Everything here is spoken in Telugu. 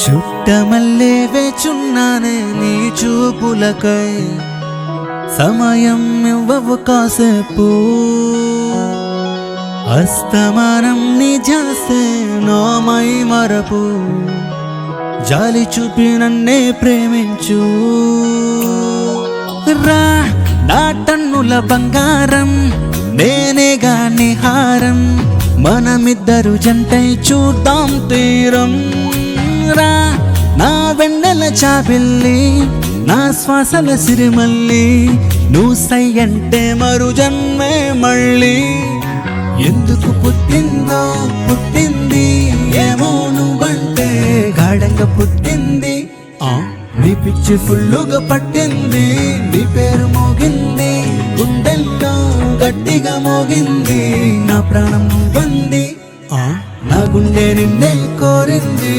చుట్టమల్లే వేచున్నానే నీ చూపులకై సమయం ఇవ్వవు కాసేపు అస్తమానం నీ జాసే నామై మరపు జాలి చూపి నన్నే ప్రేమించు రా నా టన్నుల బంగారం నేనేగా నిహారం మనమిద్దరు జంటై చూద్దాం తీరం రా నా వెన్నెల చాబిల్లి నా శ్వాసల సిరిమల్లి నువ్వు సై అంటే మరు జన్మే మళ్ళీ ఎందుకు పుట్టిందో పుట్టింది ఏమో నువ్వంటే గాఢంగా పుట్టింది నీ పిచ్చి ఫుల్లుగా పట్టింది నీ పేరు మోగింది గుండెల్లో గట్టిగా మోగింది నా ప్రాణం నువ్వంది నా గుండె నిన్నే కోరింది